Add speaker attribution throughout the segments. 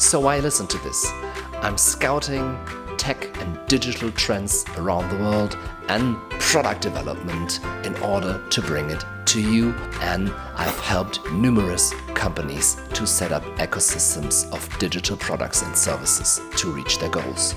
Speaker 1: So why listen to this? I'm scouting tech and digital trends around the world and product development in order to bring it to you, and I've helped numerous companies to set up ecosystems of digital products and services to reach their goals.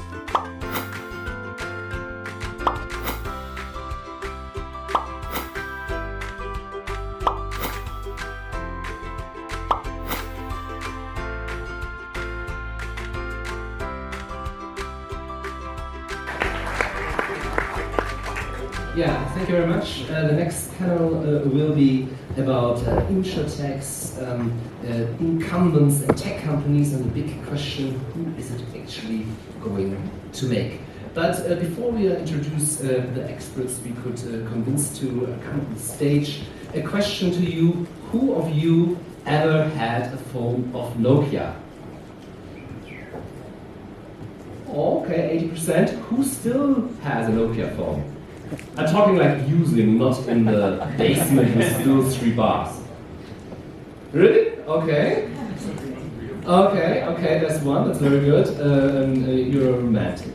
Speaker 2: Yeah, thank you very much. The next panel will be about Insurtechs, incumbents and tech companies, and the big question, who is it actually going to make? But before we introduce the experts we could convince to come on stage, a question to you: who of you ever had a phone of Nokia? Okay, 80%. Who still has a Nokia phone? I'm talking like using, not in the basement with still 3 bars. Really? Okay. Okay, that's one. That's very good. You're a romantic.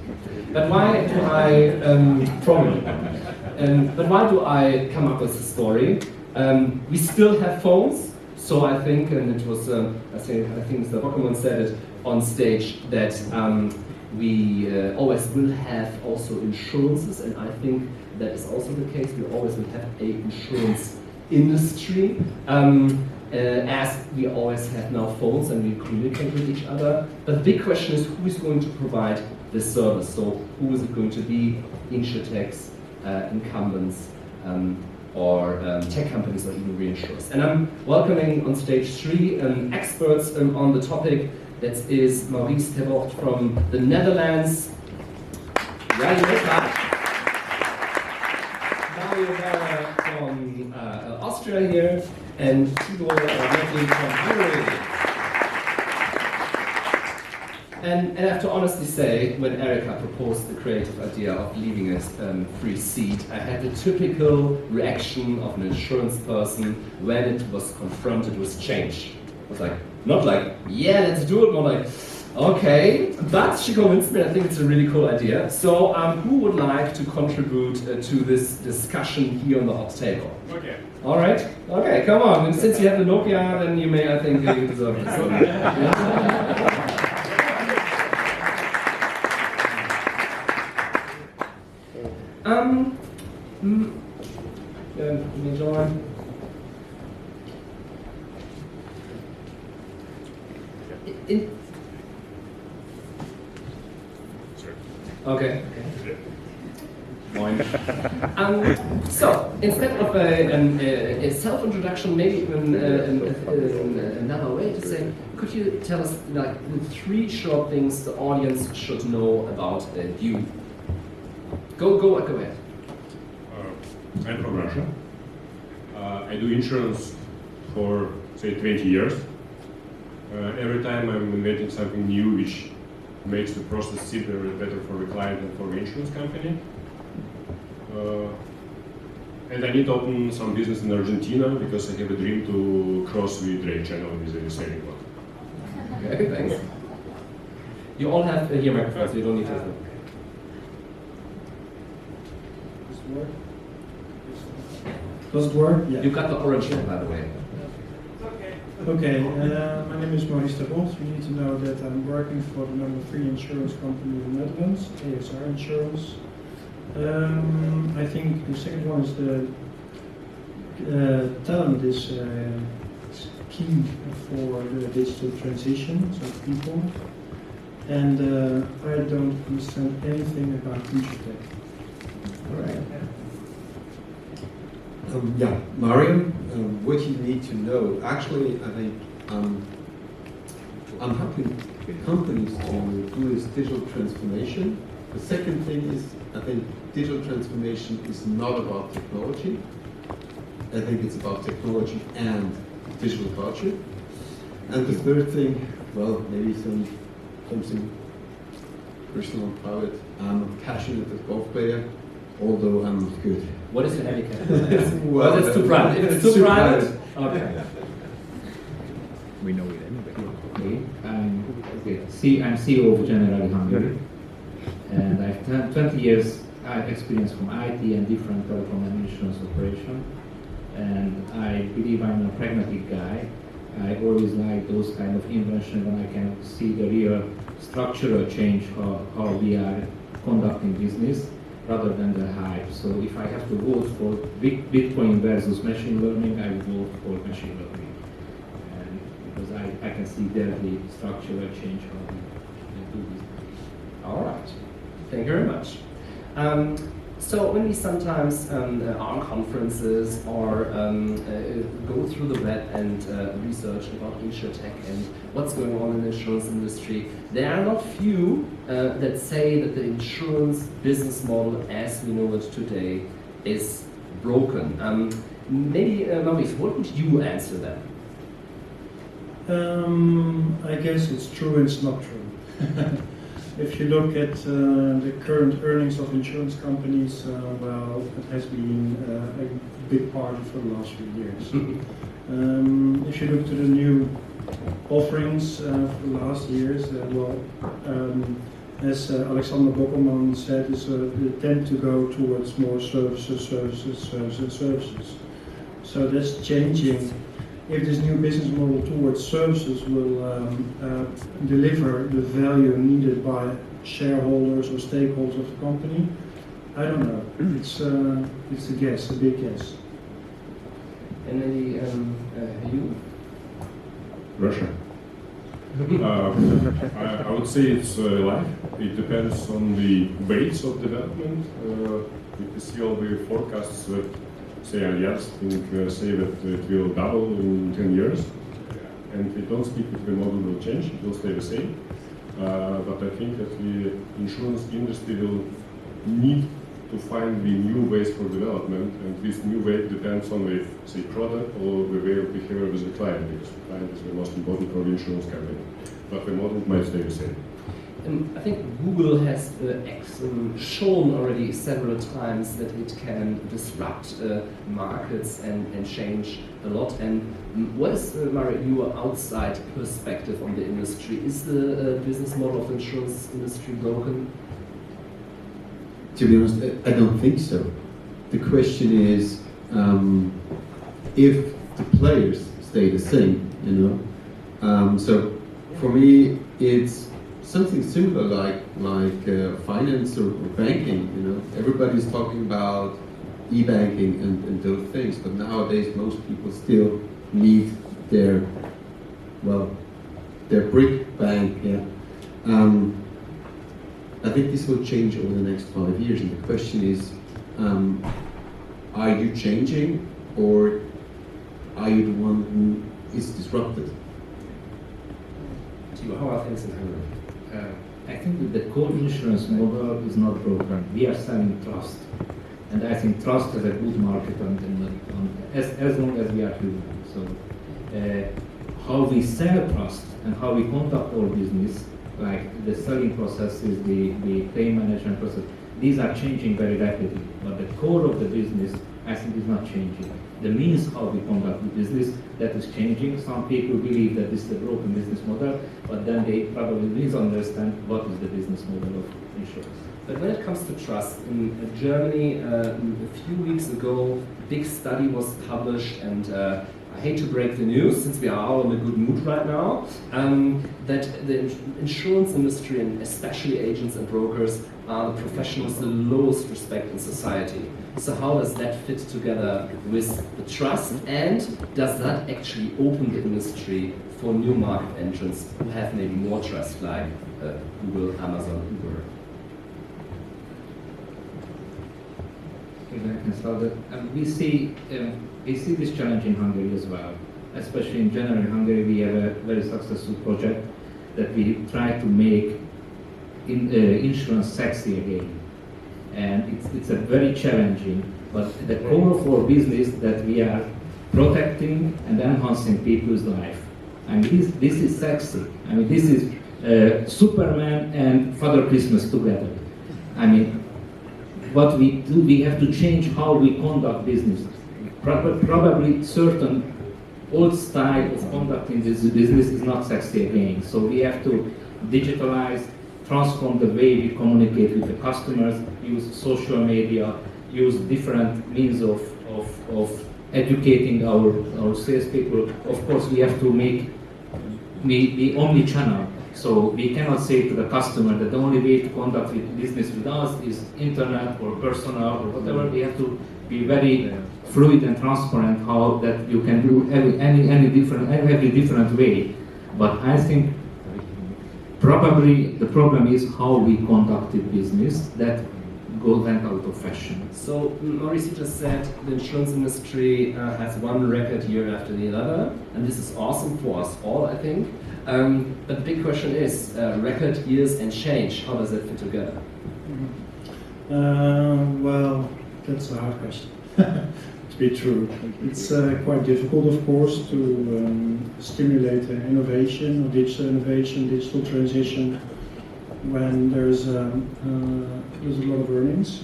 Speaker 2: But why do I probably? But why do I come up with the story? We still have phones, so I think, and it was I think Mr. Bockerman said it on stage, that we always will have also insurances, and I think that is also the case. We always will have a insurance industry, as we always have now phones and we communicate with each other. But the big question is, who is going to provide this service? So who is it going to be? Insurtechs, incumbents, or tech companies, or even reinsurers. And I'm welcoming on stage 3 experts on the topic. That is Maurice Tervoort from the Netherlands. From Austria here, and Tibor from Hungary. And I have to honestly say, when Erika proposed the creative idea of leaving a free seat, I had the typical reaction of an insurance person when it was confronted with change. It was like, not like, yeah, let's do it, more like, okay, but she convinced me. I think it's a really cool idea. So who would like to contribute to this discussion here on the hot table?
Speaker 3: Okay.
Speaker 2: All right. Okay, come on. And since you have the Nokia, then you may, I think, you deserve it. So, let me join. Okay. So, instead of a self-introduction, maybe even another way to say, could you tell us, like, the 3 short things the audience should know about you? Go ahead.
Speaker 3: I'm from Russia. I do insurance for, say, 20 years. Every time I'm inventing something new which makes the process simpler and better for the client and for the insurance company. And I need to open some business in Argentina because I have a dream to cross the trade channel with a sailing boat.
Speaker 2: Okay, thanks. You all have here microphones, so you don't need to.
Speaker 4: Does it work? Yeah.
Speaker 2: You got the orange one, by the way.
Speaker 4: Okay, my name is Maurice Tervoort. You need to know that I'm working for the number 3 insurance company in the Netherlands, ASR Insurance. I think the second one is the talent is key for the digital transition, so people. And I don't understand anything about Insurtech.
Speaker 2: All right.
Speaker 5: Yeah, Mariam, what you need to know, actually, I think I'm helping companies to do this digital transformation. The second thing is, I think digital transformation is not about technology. I think it's about technology and digital culture. And the third thing, well, maybe something personal and private. I'm a passionate golf player, although I'm not good.
Speaker 2: What is your handicap?
Speaker 5: Well,
Speaker 2: that's too private. If it's too private, okay.
Speaker 6: We know it anyway.
Speaker 7: Okay, I'm CEO of General Hungary, and I've 20 years experience from IT and different telecom and insurance operation. And I believe I'm a pragmatic guy. I always like those kind of invention when I can see the real structural change how we are conducting business rather than the hype. So if I have to vote for Bitcoin versus machine learning, I would vote for machine learning. And because I can see there the structural change how we do this.
Speaker 2: All right. Thank you very much. So when we sometimes are on conferences or go through the web and research about Insurtech and what's going on in the insurance industry, there are not few that say that the insurance business model as we know it today is broken. Maybe, Maurice, what would you answer that?
Speaker 4: I guess it's true and it's not true. If you look at the current earnings of insurance companies, well, it has been a big part for the last few years. If you look to the new offerings for the last years, as Alexander Bockelman said, they tend to go towards more services. So that's changing. If this new business model towards services will deliver the value needed by shareholders or stakeholders of the company, I don't know. It's a guess, a big guess.
Speaker 2: And maybe you?
Speaker 3: Russia. I would say it's life. It depends on the rates of development. If you see all the forecasts that say Allianz say that it will double in 10 years, and we don't speak if the model will change, it will stay the same. But I think that the insurance industry will need to find the new ways for development, and this new way depends on the, say, product or the way of behavior with the client, because the client is the most important for the insurance company. But the model might stay the same.
Speaker 2: I think Google has shown already several times that it can disrupt markets and change a lot. And what is, Mario, your outside perspective on the industry? Is the business model of the insurance industry broken?
Speaker 5: To be honest, I don't think so. The question is if the players stay the same, you know. So for me, it's something similar like finance or banking. You know, everybody's talking about e-banking and those things, but nowadays most people still need their brick bank. Yeah. I think this will change over the next 5 years, and the question is, are you changing, or are you the one who is disrupted?
Speaker 2: How are things in Hungary?
Speaker 7: I think that the core insurance model is not broken. We are selling trust, and I think trust has a good market as long as we are human. So, how we sell trust and how we conduct our business, like the selling processes, the claim management process, these are changing very rapidly. But the core of the business, I think, is not changing. The means how we conduct the business, that is changing. Some people believe that this is a broken business model, but then they probably misunderstand what is the business model of insurance.
Speaker 2: But when it comes to trust, in Germany, a few weeks ago, a big study was published, and I hate to break the news, since we are all in a good mood right now, that the insurance industry, and especially agents and brokers, are the professionals the lowest respect in society. So how does that fit together with the trust, and does that actually open the industry for new market entrants who have maybe more trust, like Google, Amazon, Uber?
Speaker 7: So we see this challenge in Hungary as well. Especially in general in Hungary, we have a very successful project that we try to make insurance sexy again. And it's a very challenging, but the core of our business that we are protecting and enhancing people's life. I mean, this is sexy. I mean, this is Superman and Father Christmas together. I mean, what we do, we have to change how we conduct business. Probably certain old style of conducting this business is not sexy again. So we have to digitalize, transform the way we communicate with the customers, use social media, use different means of educating our salespeople. Of course, we have to make the omni-channel. So we cannot say to the customer that the only way to conduct business with us is internet or personal or whatever. We have to be very fluid and transparent how that you can do every different way. But I think probably the problem is how we conducted business that went out of fashion.
Speaker 2: So, Maurice, you just said the insurance industry has one record year after the other, and this is awesome for us all, I think. But the big question is, record years and change, how does that fit together?
Speaker 4: Well, that's a hard question. To be true. It's quite difficult, of course, to stimulate innovation or digital transition, when there's a lot of earnings.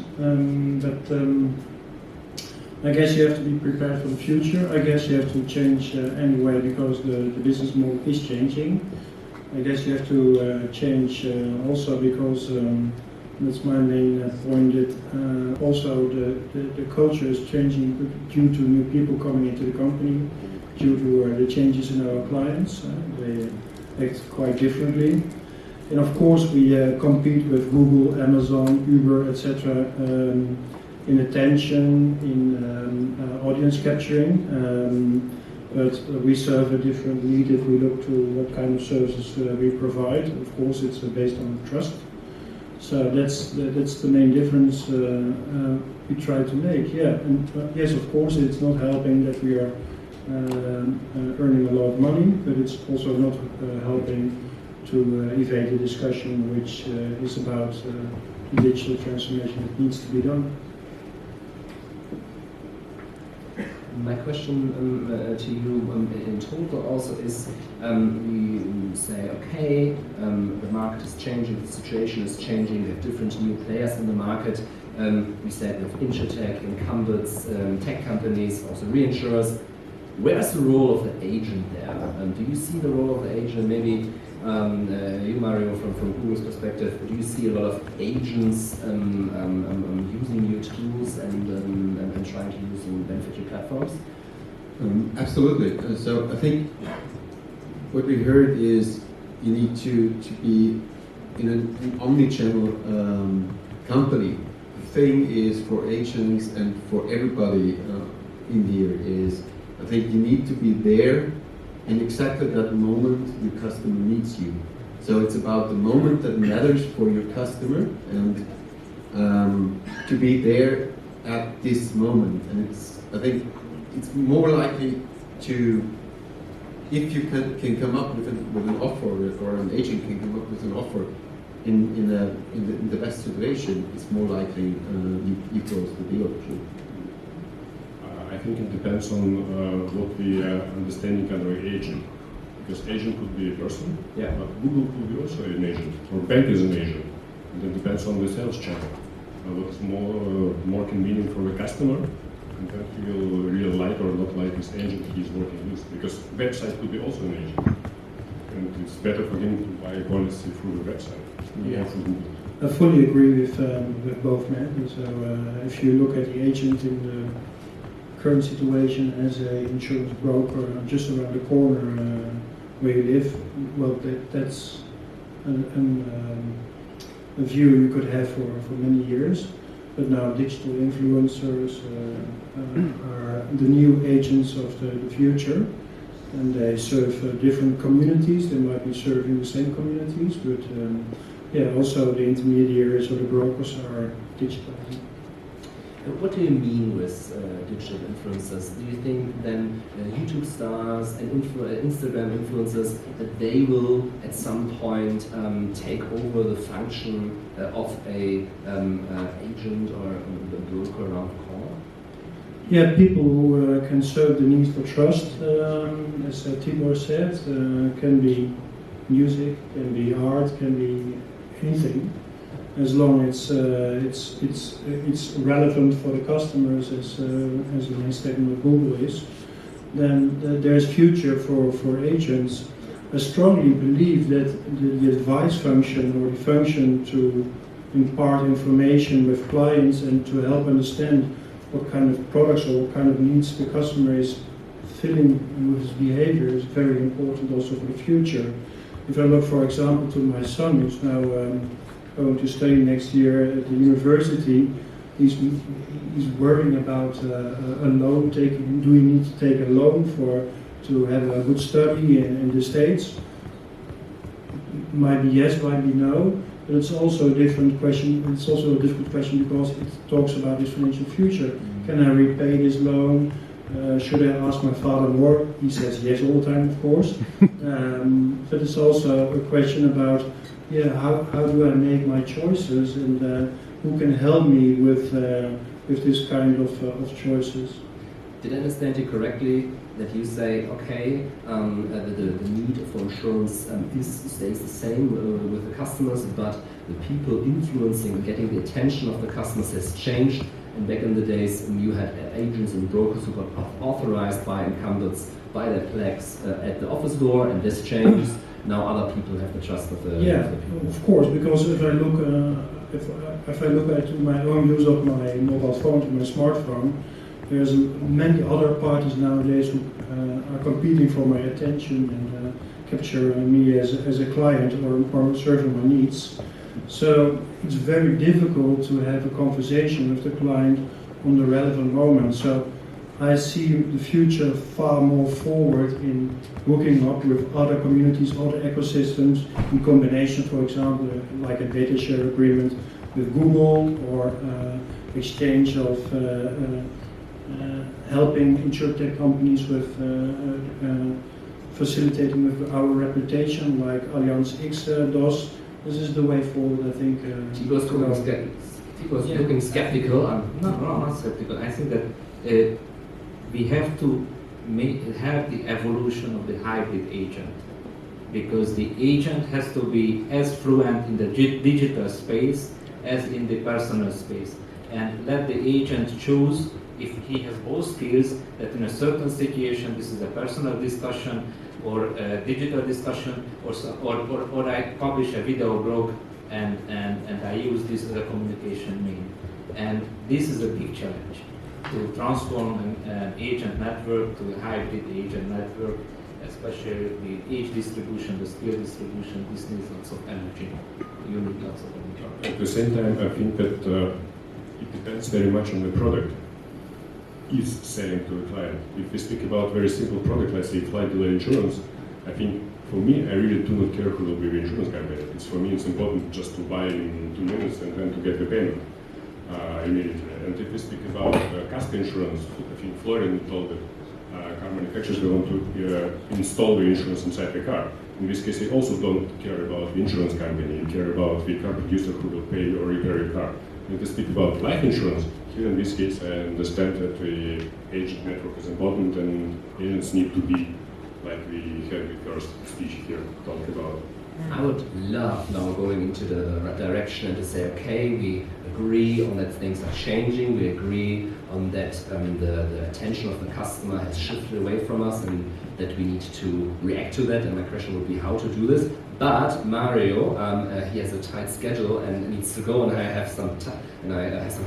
Speaker 4: I guess you have to be prepared for the future. I guess you have to change anyway, because the business model is changing. I guess you have to change also because that's my main point, that also the culture is changing due to new people coming into the company, due to the changes in our clients. They act quite differently. And of course we compete with Google, Amazon, Uber, etc. In attention, in audience capturing, but we serve a different need if we look to what kind of services we provide. Of course it's based on trust. So that's the main difference we try to make. Yeah, and yes, of course it's not helping that we are earning a lot of money, but it's also not helping to evade the discussion which is about the digital transformation that needs to be done.
Speaker 2: My question to you in total also is, we say, okay, the market is changing, the situation is changing, we have different new players in the market. We said we have Insurtech, Incuments, tech companies, also reinsurers. Where's the role of the agent there? Do you see the role of the agent? Maybe you, Mario, from Google's perspective, do you see a lot of agents using your tools and trying to use and benefit your platforms?
Speaker 5: Absolutely. So I think what we heard is you need to be in an omni-channel company. The thing is, for agents and for everybody in here is, I think you need to be there in exactly that moment your customer needs you. So it's about the moment that matters for your customer, and to be there at this moment. And I think it's more likely to, if you can come up with an offer, or an agent can come up with an offer in the best situation, it's more likely you close the deal.
Speaker 3: I think it depends on what we are understanding under agent. Because agent could be a person,
Speaker 2: yeah,
Speaker 3: but Google could be also an agent, or bank is an agent. And it depends on the sales channel. What's more convenient for the customer, and that he will really like or not like this agent he's working with. Because website could be also an agent. And it's better for him to buy a policy through the website,
Speaker 2: yeah,
Speaker 3: through Google.
Speaker 4: I fully agree with both men. So if you look at the agent in the current situation as an insurance broker just around the corner where you live, well, that's a view you could have for many years. But now digital influencers are the new agents of the future, and they serve different communities. They might be serving the same communities, but yeah, also the intermediaries or the brokers are digitalizing.
Speaker 2: What do you mean with digital influencers? Do you think then YouTube stars and Instagram influencers, that they will at some point take over the function of a agent or a broker around the corner?
Speaker 4: Yeah, people who can serve the needs for trust, as Tibor said, can be music, can be art, can be anything. As long as it's relevant for the customers, as the main statement of Google is, then there's future for agents. I strongly believe that the advice function, or the function to impart information with clients and to help understand what kind of products or what kind of needs the customer is filling with his behavior, is very important also for the future. If I look, for example, to my son, who's now going to study next year at the university, he's worrying about a loan taking. Do we need to take a loan to have a good study in the States? Might be yes, might be no. But it's also a different question. It's also a difficult question because it talks about his financial future. Can I repay this loan? Should I ask my father more? He says yes all the time, of course. But it's also a question about, how do I make my choices, and who can help me with this kind of choices?
Speaker 2: Did I understand you correctly that you say, okay, the need for insurance stays the same with the customers, but the people influencing, getting the attention of the customers has changed? And back in the days, you had agents and brokers who got authorized by incumbents by their plaques at the office door, and this changed. Now other people have the trust of the people.
Speaker 4: Of course, because if I look at my own use of my mobile phone, to my smartphone, there's many other parties nowadays who are competing for my attention and capture me as a client or serving my needs. So it's very difficult to have a conversation with the client on the relevant moment. So I see the future far more forward in hooking up with other communities, other ecosystems, in combination, for example, like a data share agreement with Google, or exchange of helping insurtech companies with facilitating with our reputation, like Allianz X does. This is the way forward, I think.
Speaker 2: He was looking skeptical.
Speaker 7: No, not skeptical. I think that we have to have the evolution of the hybrid agent, because the agent has to be as fluent in the digital space as in the personal space, and let the agent choose if he has both skills, that in a certain situation this is a personal discussion or a digital discussion, or I publish a video blog and I use this as a communication mean. And this is a big challenge, to transform an agent network to a hybrid agent network, especially the age distribution, the skill distribution. This needs lots of energy. You need lots of energy.
Speaker 3: At the same time, I think that it depends very much on the product is selling to a client. If we speak about very simple product, let's say flight delay insurance, I think for me, I really do not care who will be the insurance company. For me, it's important just to buy in 2 minutes and then to get the payment immediately. And if we speak about Kasko insurance, I think Florian told that car manufacturers will want to install the insurance inside the car. In this case, they also don't care about the insurance company, they care about the car producer who will pay or repair your car. If we speak about life insurance, here in this case, I understand that the agent network is important and agents need to be, like we had the first speech here, talk about.
Speaker 2: I would love now going into the direction and to say, okay, we agree on that things are changing, we agree on that the attention of the customer has shifted away from us and that we need to react to that, and my question would be how to do this. But Mario, he has a tight schedule and needs to go, and I have some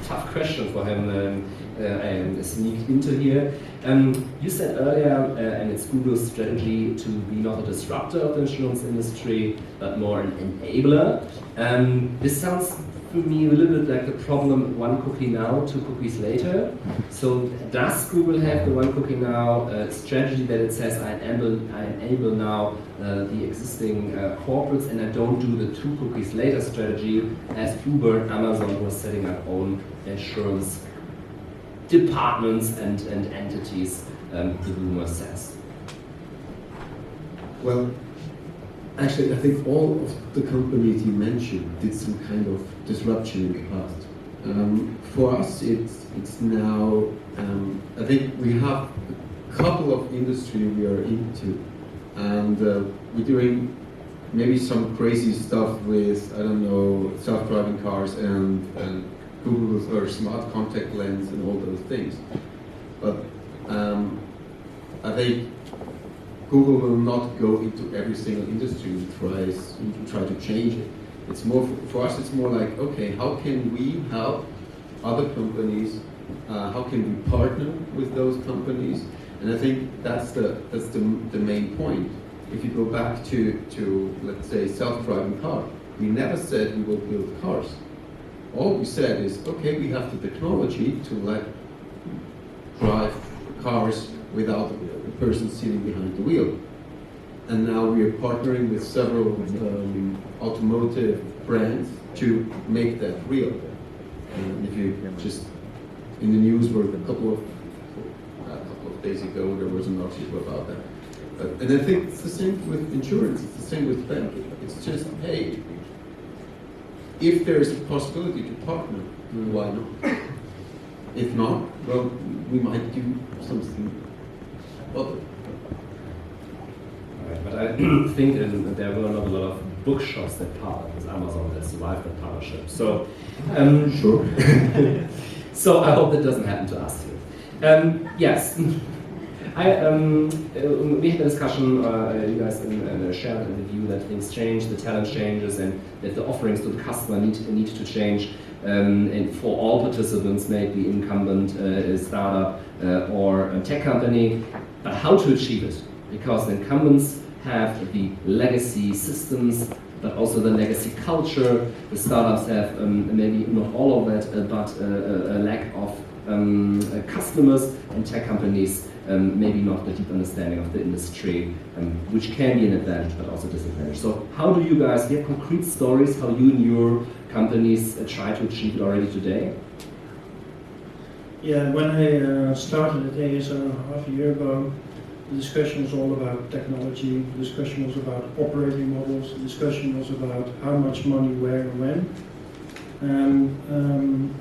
Speaker 2: tough question for him. I sneaked into here. You said earlier, and it's Google's strategy to be not a disruptor of the insurance industry, but more an enabler. This sounds for me a little bit like the problem: one cookie now, 2 cookies later. So does Google have the one cookie now strategy that it says I enable now the existing corporates, and I don't do the 2 cookies later strategy as Uber and Amazon was setting up own insurance departments and entities, the rumor says?
Speaker 5: Well, actually, I think all of the companies you mentioned did some kind of disruption in the past. For us, it's now, I think we have a couple of industry we are into, and we're doing maybe some crazy stuff with, I don't know, self-driving cars and Google or smart contact lens and all those things. But I think Google will not go into every single industry and try to change it. It's more for us. It's more like, okay, how can we help other companies? How can we partner with those companies? And I think that's the main point. If you go back to let's say self-driving car, we never said we will build cars. All we said is, okay, we have the technology to drive cars without the person sitting behind the wheel. And now we are partnering with several automotive brands to make that real. And if you just, in the news were a couple of days ago, there was an article about that. And I think it's the same with insurance, it's the same with banking. It's just, hey, if there's a possibility to partner, why not? If not, well, we might do something other.
Speaker 2: Right, but I think there were not a lot of bookshops that partnered with Amazon that survived that partnership. So,
Speaker 5: Sure.
Speaker 2: so I hope that doesn't happen to us here. Yes. We had a discussion, you guys shared the view that things change, the talent changes, and that the offerings to the customer need to change. And for all participants, maybe incumbent, startup, or a tech company, but how to achieve it? Because the incumbents have the legacy systems, but also the legacy culture. The startups have maybe not all of that, but a lack of customers, and tech companies maybe not the deep understanding of the industry, which can be an advantage but also disadvantage. So how do you guys, do you have concrete stories how you and your companies try to achieve it already today?
Speaker 4: Yeah, when I started at ASR half a year ago, the discussion was all about technology, the discussion was about operating models, the discussion was about how much money, where and when.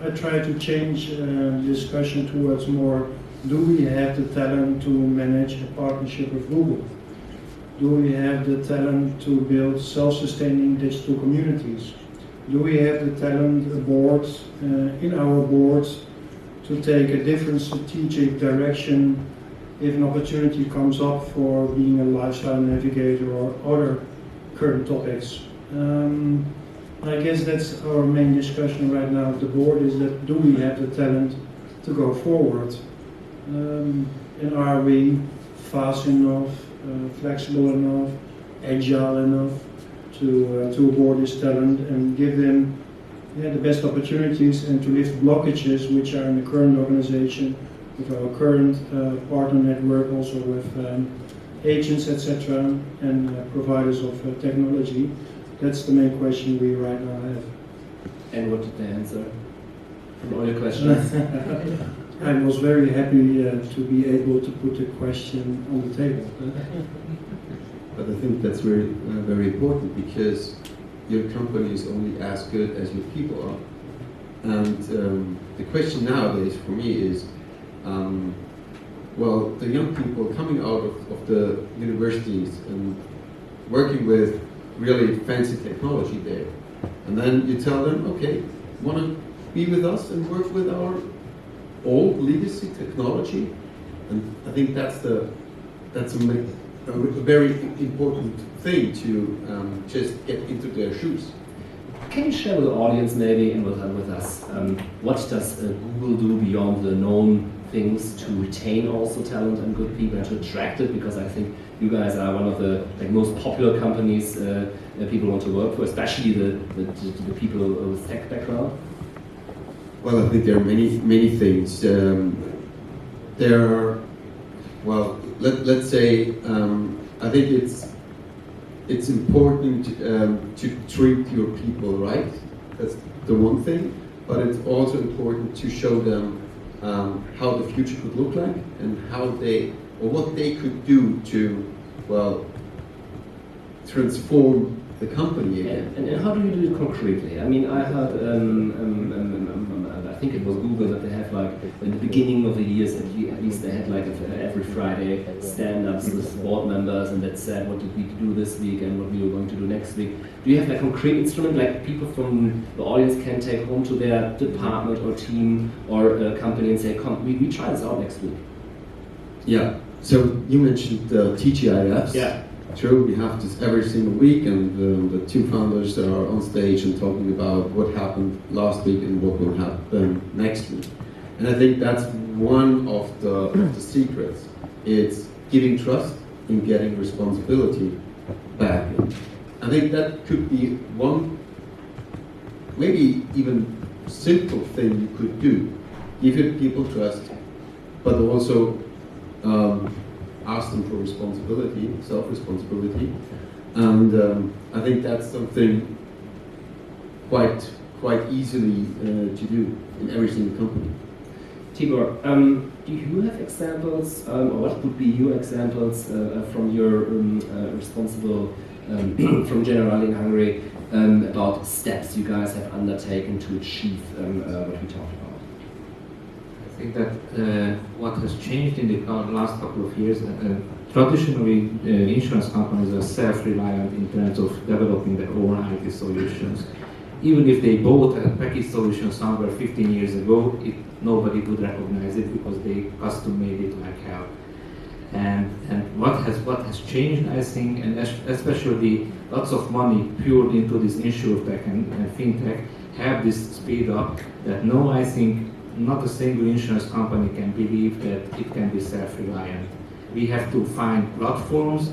Speaker 4: I tried to change the discussion towards more, do we have the talent to manage a partnership with Google? Do we have the talent to build self-sustaining digital communities? Do we have the talent aboard, in our boards, to take a different strategic direction if an opportunity comes up for being a lifestyle navigator or other current topics? I guess that's our main discussion right now at the board, is that do we have the talent to go forward? And are we fast enough, flexible enough, agile enough to onboard this talent and give them the best opportunities and to lift blockages which are in the current organization with our current partner network, also with agents, etc., and providers of technology. That's the main question we right now have.
Speaker 2: And what did they answer from all your questions?
Speaker 4: I was very happy to be able to put the question on the table.
Speaker 5: But I think that's very, very important, because your company is only as good as your people are. And the question nowadays for me is, well, the young people coming out of the universities and working with really fancy technology there, and then you tell them, okay, want to be with us and work with our old legacy technology? And I think that's a very important thing to just get into their shoes.
Speaker 2: Can you share with the audience maybe and with us, what does Google do beyond the known things to retain also talent and good people and to attract it? Because I think you guys are one of the most popular companies that people want to work for, especially the people with tech background.
Speaker 5: Well, I think there are many things. There are, well, let's say, I think it's important to treat your people right. That's the one thing. But it's also important to show them how the future could look like and how they, or what they could do to, well, transform the company again.
Speaker 2: And how do you do it concretely? I mean, I heard, I think it was Google, that they have like, in the beginning of the years, at least they had like every Friday stand-ups with board members, and that said what did we do this week and what we were going to do next week. Do you have a concrete instrument like people from the audience can take home to their department or team or company and say, come, we try this out next week?
Speaker 5: Yeah, So you mentioned TGIFs.
Speaker 2: Yeah.
Speaker 5: True, we have this every single week, and the two founders are on stage and talking about what happened last week and what will happen next week. And I think that's one of the secrets. It's giving trust and getting responsibility back. I think that could be one, maybe even simple thing you could do. Give your people trust, but also ask them for responsibility, self-responsibility, and I think that's something quite easily to do in every single company.
Speaker 2: Tibor, do you have examples, or what would be your examples from your responsible from Generali in Hungary about steps you guys have undertaken to achieve what we talked about?
Speaker 7: I think that what has changed in the last couple of years, traditionally insurance companies are self-reliant in terms of developing their own IT solutions. Even if they bought a package solution somewhere 15 years ago, nobody would recognize it because they custom made it like hell. And what has changed, I think, and especially lots of money poured into this Insurtech and fintech, have this speed up that now I think not a single insurance company can believe that it can be self-reliant. We have to find platforms,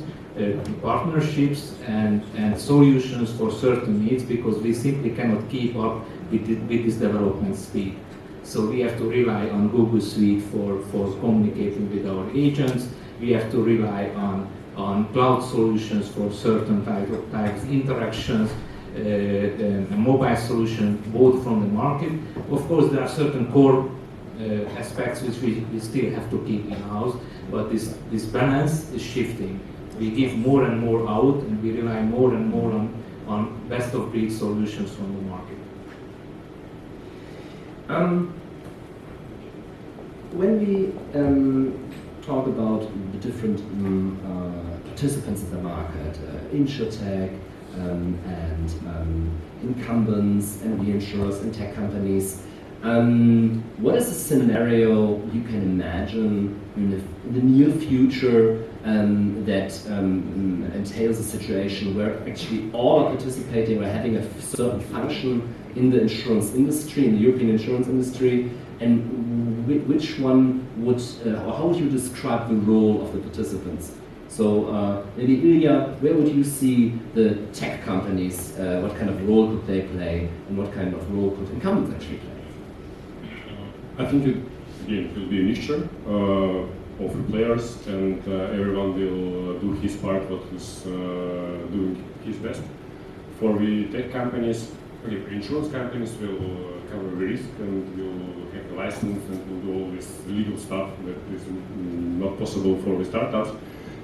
Speaker 7: partnerships and solutions for certain needs because we simply cannot keep up with this development speed. So we have to rely on Google Suite for communicating with our agents. We have to rely on cloud solutions for certain types of interactions, a mobile solution both from the market. Of course, there are certain core aspects which we still have to keep in-house, but this balance is shifting. We give more and more out, and we rely more and more on best-of-breed solutions from the market.
Speaker 2: When we talk about the different participants in the market, Insurtech and Incuments and the insurers and tech companies, what is a scenario you can imagine in the near future that entails a situation where actually all are participating or having a certain function in the insurance industry, in the European insurance industry, and which one would, or how would you describe the role of the participants? So maybe Ilya, where would you see the tech companies, what kind of role could they play, and what kind of role could Incuments actually play?
Speaker 3: I think it will be a mixture of players, and everyone will do his part, what he's doing his best. For the tech companies, okay, insurance companies will cover the risk and will have the license and will do all this legal stuff that is not possible for the startups.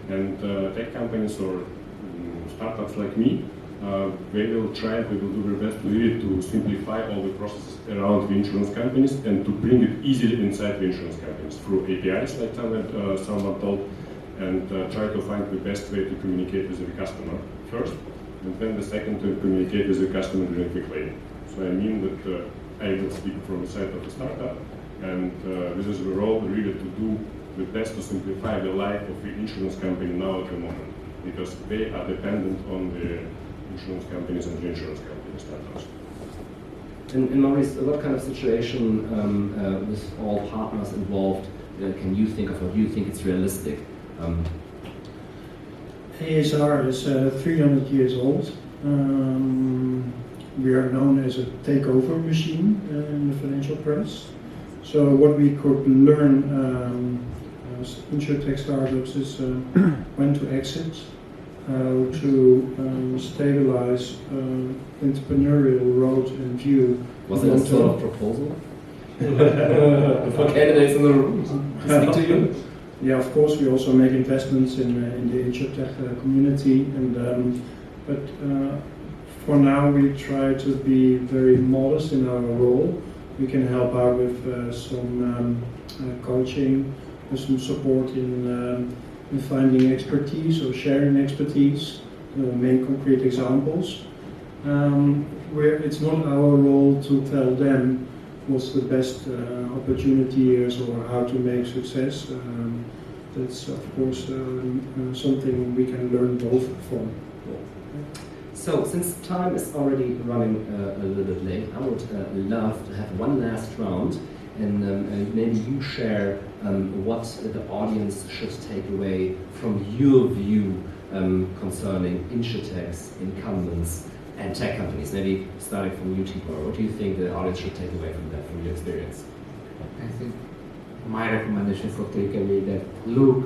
Speaker 3: And tech companies or startups like me, they will do their best really to simplify all the processes around the insurance companies and to bring it easily inside the insurance companies through APIs, like someone told, and try to find the best way to communicate with the customer first, and then the second to communicate with the customer during the claim. So I mean that I will speak from the side of the startup, and this is the role really to do the best to simplify the life of the insurance company now at the moment, because they are dependent on the insurance companies and the insurance companies startups.
Speaker 2: And Maurice, what kind of situation with all partners involved can you think of, or do you think it's realistic?
Speaker 4: ASR is 300 years old. We are known as a takeover machine in the financial press. So what we could learn as Insurtech startups is when to exit, how to stabilize entrepreneurial road and view.
Speaker 2: Was it a sort of proposal for candidates in the room to speak to you?
Speaker 4: Yeah, of course, we also make investments in the Insurtech community, and but for now we try to be very modest in our role. We can help out with some coaching, with some support in finding expertise or sharing expertise, main concrete examples. Where it's not our role to tell them what's the best opportunity is or how to make success. that's of course something we can learn both from.
Speaker 2: So, since time is already running a little bit late, I would love to have one last round, and maybe you share what the audience should take away from your view concerning insurtechs, incumbents, and tech companies. Maybe starting from you, Tibor. What do you think the audience should take away from that, from your experience?
Speaker 7: I think my recommendation for takeaway that look